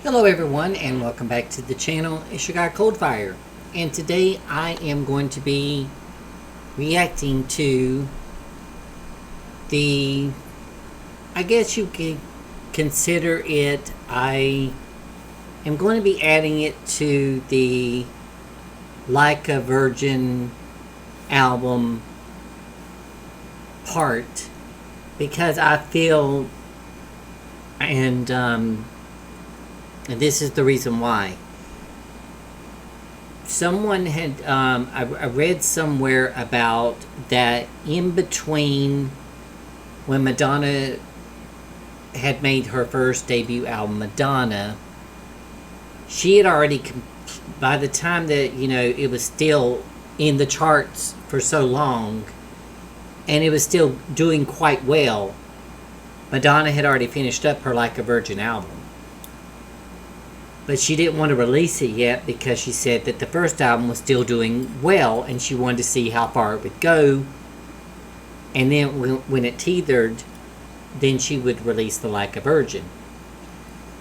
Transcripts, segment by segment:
Hello everyone and welcome back to the channel. It's your guy Coldfire, and today I am going to be reacting to the, I guess you could consider it, I am going to be adding it to the Like a Virgin album part, because I feel, and this is the reason why. Someone had, I read somewhere about that in between when Madonna had made her first debut album, Madonna, she had already, by the time that, it was still in the charts for so long, and it was still doing quite well, Madonna had already finished up her Like a Virgin album. But she didn't want to release it yet because she said that the first album was still doing well and she wanted to see how far it would go. And then when it teetered, then she would release the Like a Virgin.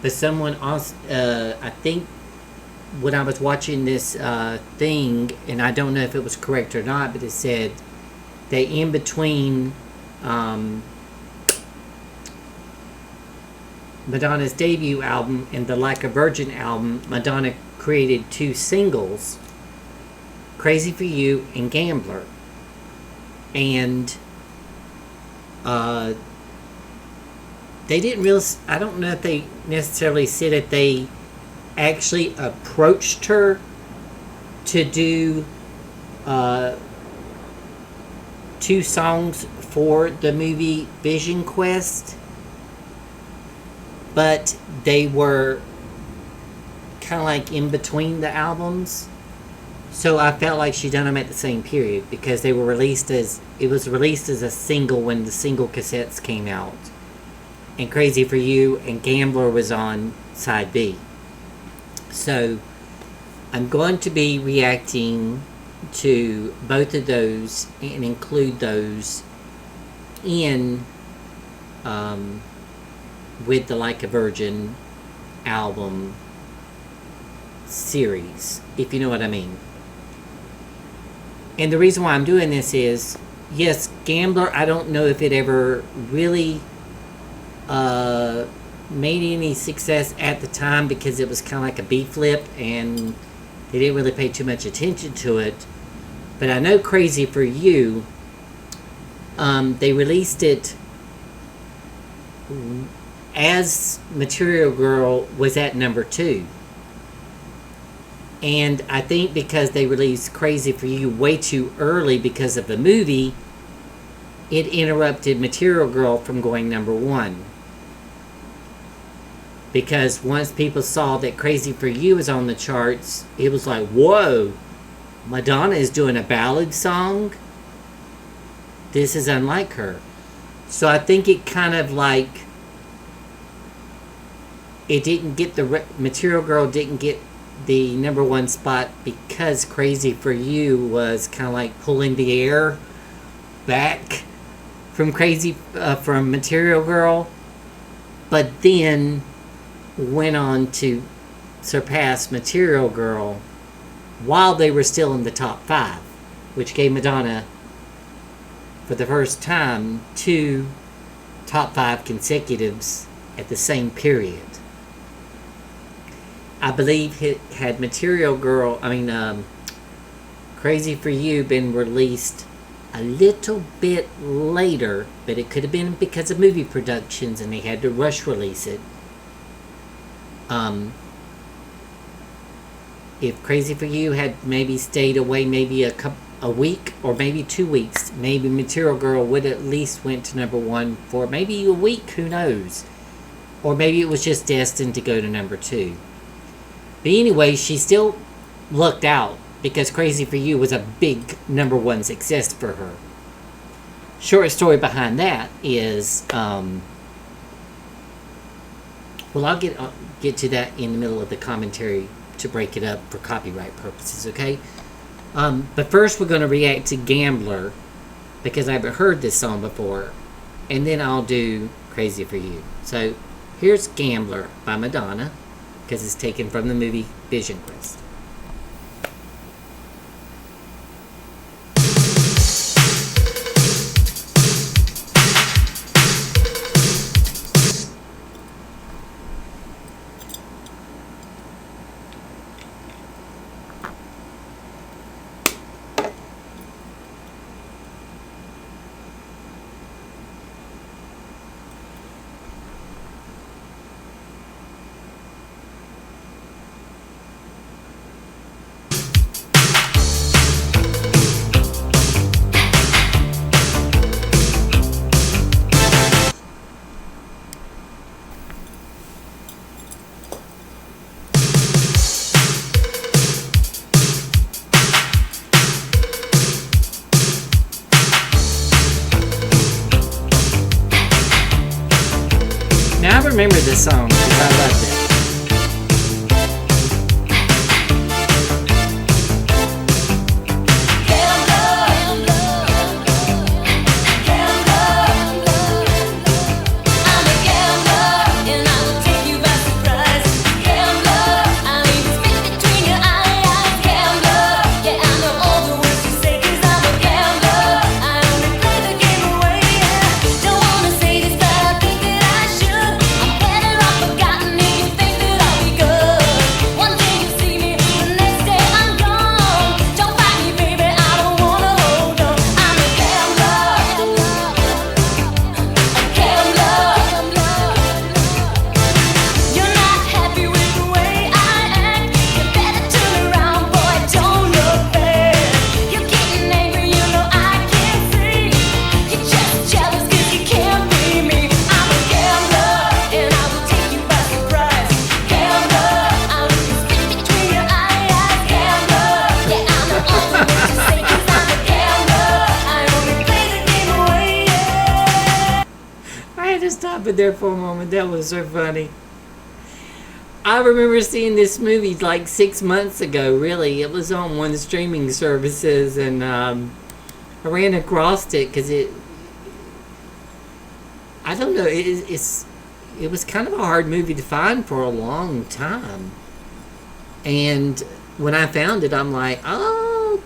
But someone also, I think when I was watching this thing, and I don't know if it was correct or not, but it said that in between Madonna's debut album and the Like a Virgin album, Madonna created two singles, Crazy for You and Gambler. And they didn't really, I don't know if they necessarily said that they actually approached her to do two songs for the movie Vision Quest, but they were kind of like in between the albums. So I felt like she done them at the same period because they were released as, it was released as a single when the single cassettes came out. And Crazy for You and Gambler was on side B. So I'm going to be reacting to both of those and include those in with the Like a Virgin album series, if you know what I mean. And the reason why I'm doing this is, yes, Gambler, I don't know if it ever really made any success at the time because it was kind of like a B-flip and they didn't really pay too much attention to it. But I know Crazy for You, they released it as Material Girl was at number 2. And I think because they released Crazy for You way too early because of the movie, it interrupted Material Girl from going number 1. Because once people saw that Crazy for You was on the charts, it was like, whoa, Madonna is doing a ballad song? This is unlike her. So I think it kind of like, it didn't get the, Material Girl didn't get the number 1 spot because Crazy for You was kind of like pulling the air back from from Material Girl, but then went on to surpass Material Girl while they were still in the top 5, which gave Madonna, for the first time, 2 top 5 consecutives at the same period. I believe it had Material Girl, Crazy for You been released a little bit later, but it could have been because of movie productions and they had to rush release it. If Crazy for You had maybe stayed away maybe a week or maybe 2 weeks, maybe Material Girl would at least went to number 1 for maybe a week, who knows? Or maybe it was just destined to go to number 2. But anyway, she still lucked out because Crazy for You was a big number 1 success for her. Short story behind that is, well, I'll get to that in the middle of the commentary to break it up for copyright purposes, okay? But first we're going to react to Gambler because I haven't heard this song before, and then I'll do Crazy for You. So here's Gambler by Madonna. because it's taken from the movie Vision Quest. Now I remember this song because I loved it. Stop it there for a moment. That was so funny. I remember seeing this movie like 6 months ago. Really, it was on one of the streaming services, and I ran across it because I don't know. It was kind of a hard movie to find for a long time, and when I found it, I'm like, oh.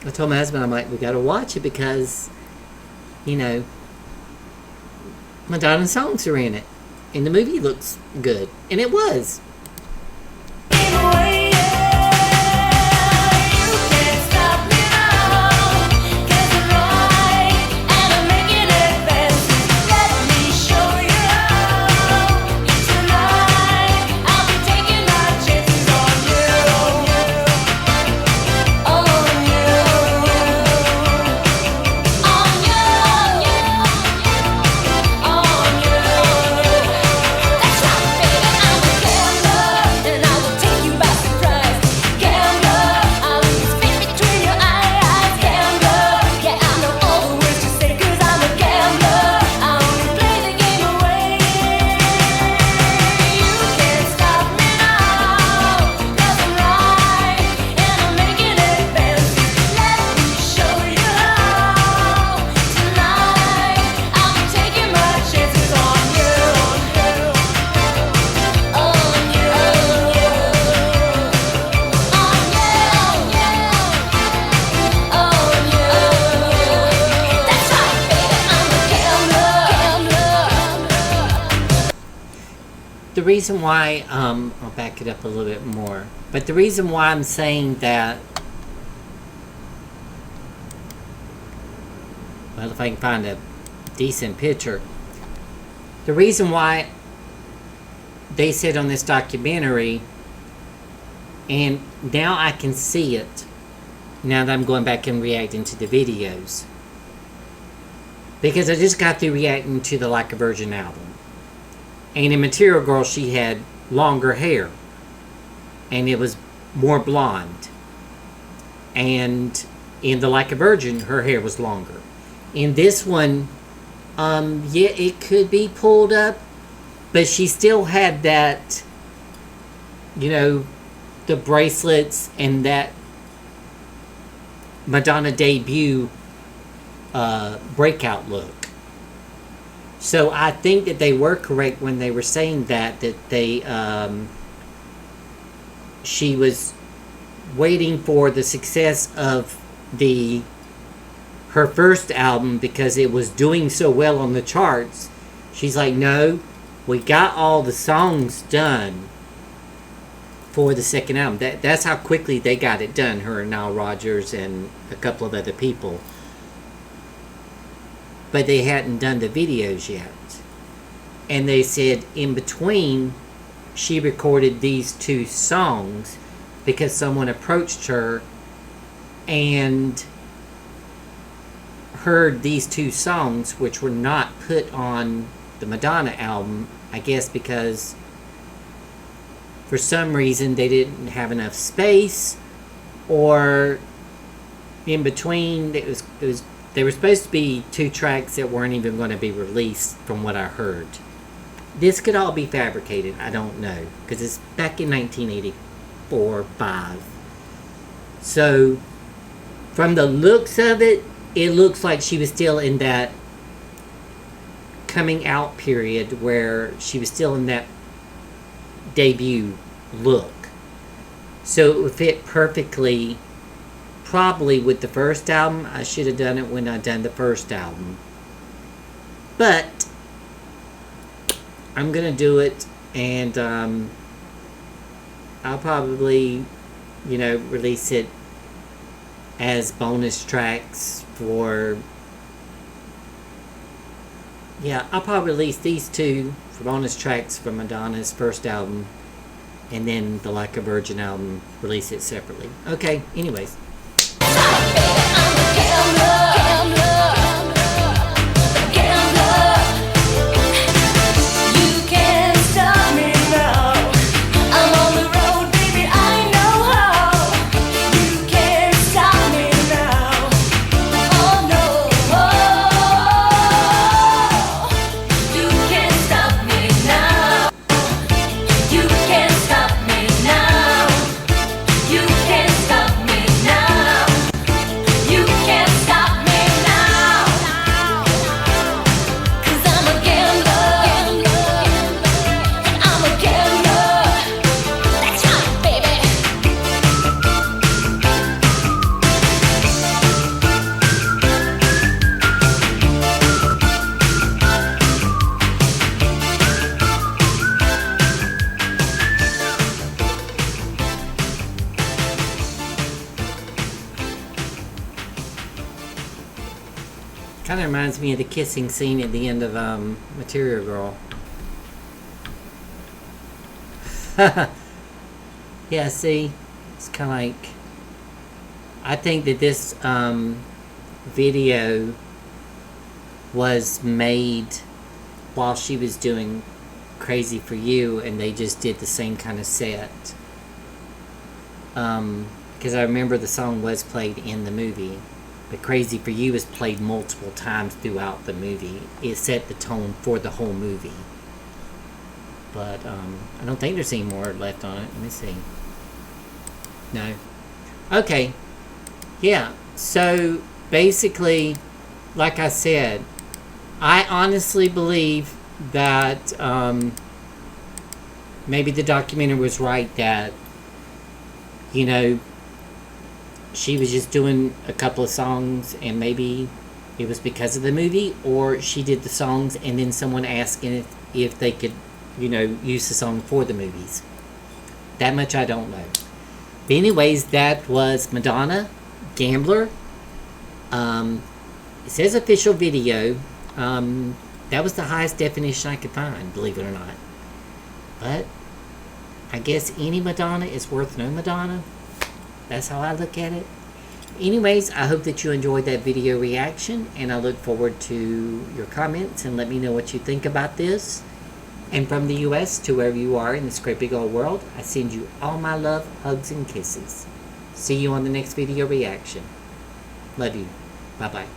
I told my husband, I'm like, we got to watch it because, you know, Madonna songs are in it, and the movie looks good, and it was. The reason why, I'll back it up a little bit more, but the reason why I'm saying that, well, if I can find a decent picture, the reason why they said on this documentary, and now I can see it, now that I'm going back and reacting to the videos, because I just got through reacting to the Like a Virgin album. And in Material Girl, she had longer hair. And it was more blonde. And in the Like a Virgin, her hair was longer. In this one, yeah, it could be pulled up. But she still had that, you know, the bracelets and that Madonna debut breakout look. So I think that they were correct when they were saying that they she was waiting for the success of her first album because it was doing so well on the charts. She's like, no, we got all the songs done for the second album. That's how quickly they got it done, her and Nile Rodgers and a couple of other people. But they hadn't done the videos yet. And they said in between, she recorded these 2 songs because someone approached her and heard these 2 songs, which were not put on the Madonna album, I guess because for some reason they didn't have enough space, or in between they were supposed to be 2 tracks that weren't even going to be released from what I heard. This could all be fabricated, I don't know, because it's back in 1984, 5. So from the looks of it, it looks like she was still in that coming out period where she was still in that debut look. So it would fit perfectly, probably with the first album. I should have done it when I done the first album. But I'm going to do it, and I'll probably, release it as bonus tracks for... Yeah, I'll probably release these 2 for bonus tracks for Madonna's first album, and then the Like a Virgin album, release it separately. Okay, anyways. Kind of reminds me of the kissing scene at the end of Material Girl. Yeah, see? It's kind of like... I think that this video was made while she was doing Crazy For You, and they just did the same kind of set. Because I remember the song was played in the movie. But Crazy For You is played multiple times throughout the movie. It set the tone for the whole movie. But I don't think there's any more left on it. Let me see. No. Okay. Yeah. So basically, like I said, I honestly believe that maybe the documentary was right that, she was just doing a couple of songs, and maybe it was because of the movie, or she did the songs and then someone asked if they could, use the song for the movies. That much I don't know. But anyways, that was Madonna, Gambler. It says official video. That was the highest definition I could find, believe it or not. But I guess any Madonna is worth no Madonna. That's how I look at it. Anyways, I hope that you enjoyed that video reaction, and I look forward to your comments, and let me know what you think about this. And from the U.S. to wherever you are in this great big old world, I send you all my love, hugs, and kisses. See you on the next video reaction. Love you. Bye-bye.